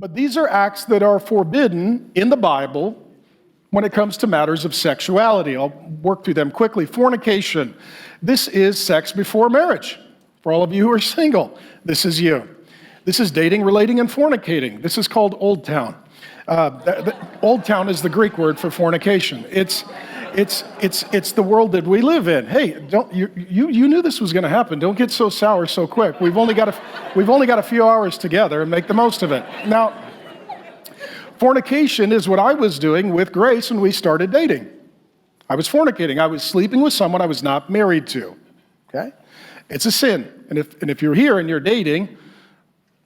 But these are acts that are forbidden in the Bible when it comes to matters of sexuality. I'll work through them quickly. Fornication. This is sex before marriage. For all of you who are single, this is you. This is dating, relating, and fornicating. This is called Old Town. Old Town is the Greek word for fornication. It's the world that we live in. Hey, you knew this was going to happen. Don't get so sour so quick. We've only got a few hours together, and make the most of it. Now, fornication is what I was doing with Grace when we started dating. I was fornicating. I was sleeping with someone I was not married to. Okay, it's a sin. And if you're here and you're dating,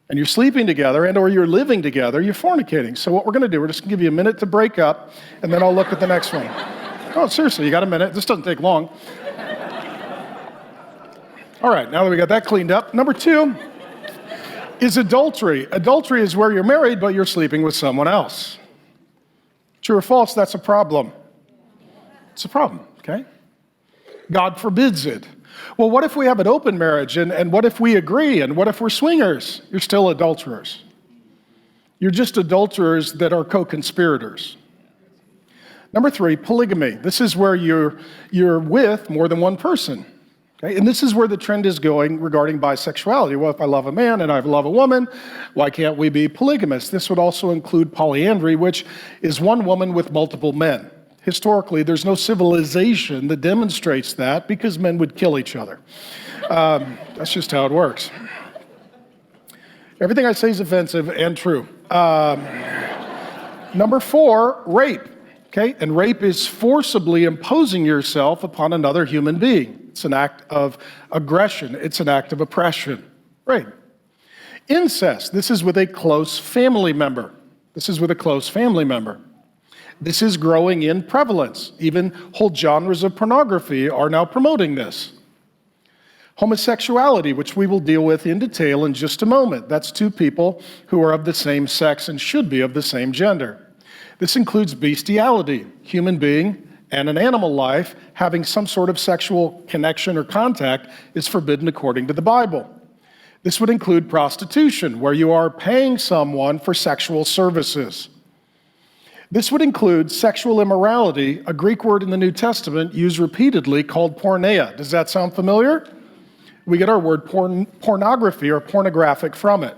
and you're sleeping together or you're living together, you're fornicating. So what we're going to do, we're just going to give you a minute to break up, and then I'll look at the next one. Oh, seriously, you got a minute. This doesn't take long. All right, now that we got that cleaned up. Number 2 is adultery. Adultery is where you're married, but you're sleeping with someone else. True or false, that's a problem. It's a problem, okay? God forbids it. Well, what if we have an open marriage, and what if we agree, and what if we're swingers? You're still adulterers. You're just adulterers that are co-conspirators. Number 3, polygamy. This is where you're with more than one person. Okay? And this is where the trend is going regarding bisexuality. Well, if I love a man and I love a woman, why can't we be polygamous? This would also include polyandry, which is one woman with multiple men. Historically, there's no civilization that demonstrates that because men would kill each other. That's just how it works. Everything I say is offensive and true. Number 4, rape. Okay, and rape is forcibly imposing yourself upon another human being. It's an act of aggression. It's an act of oppression. Rape. Incest. This is with a close family member. This is growing in prevalence. Even whole genres of pornography are now promoting this. Homosexuality, which we will deal with in detail in just a moment. That's 2 people who are of the same sex and should be of the same gender. This includes bestiality, human being and an animal life having some sort of sexual connection or contact is forbidden according to the Bible. This would include prostitution, where you are paying someone for sexual services. This would include sexual immorality, a Greek word in the New Testament used repeatedly called porneia. Does that sound familiar? We get our word pornography or pornographic from it.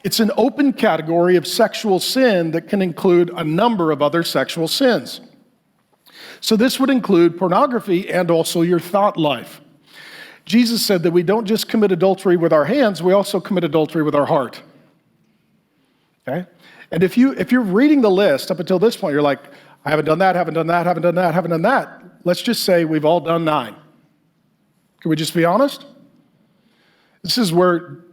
It's an open category of sexual sin that can include a number of other sexual sins. So this would include pornography and also your thought life. Jesus said that we don't just commit adultery with our hands, we also commit adultery with our heart. Okay? And if you're reading the list up until this point, you're like, I haven't done that, haven't done that, haven't done that, haven't done that. Let's just say we've all done 9. Can we just be honest? This is where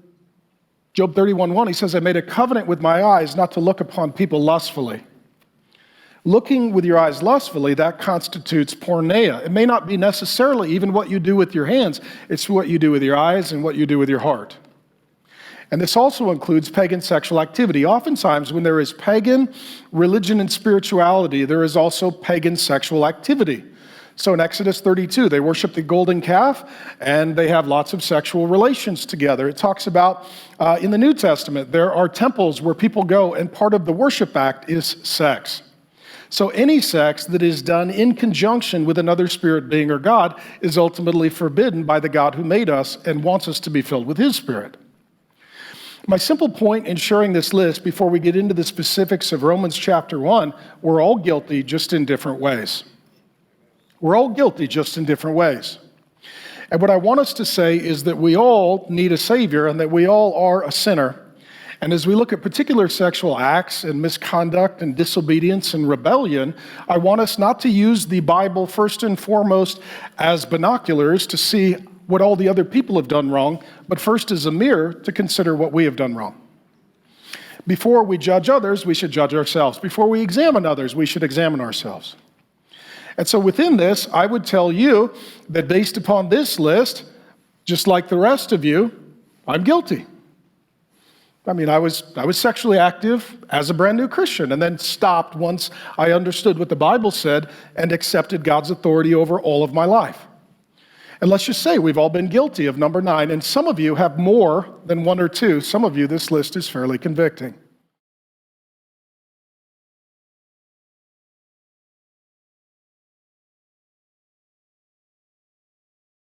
Job 31:1, he says, I made a covenant with my eyes not to look upon people lustfully. Looking with your eyes lustfully, that constitutes porneia. It may not be necessarily even what you do with your hands. It's what you do with your eyes and what you do with your heart. And this also includes pagan sexual activity. Oftentimes, when there is pagan religion and spirituality, there is also pagan sexual activity. So in Exodus 32, they worship the golden calf, and they have lots of sexual relations together. It talks about, in the New Testament, there are temples where people go, and part of the worship act is sex. So any sex that is done in conjunction with another spirit being or God is ultimately forbidden by the God who made us and wants us to be filled with His Spirit. My simple point in sharing this list before we get into the specifics of Romans chapter 1, we're all guilty, just in different ways. We're all guilty, just in different ways. And what I want us to say is that we all need a Savior and that we all are a sinner. And as we look at particular sexual acts and misconduct and disobedience and rebellion, I want us not to use the Bible first and foremost as binoculars to see what all the other people have done wrong, but first as a mirror to consider what we have done wrong. Before we judge others, we should judge ourselves. Before we examine others, we should examine ourselves. And so within this, I would tell you that based upon this list, just like the rest of you, I'm guilty. I mean, I was sexually active as a brand new Christian and then stopped once I understood what the Bible said and accepted God's authority over all of my life. And let's just say we've all been guilty of number 9, and some of you have more than 1 or 2. Some of you, this list is fairly convicting.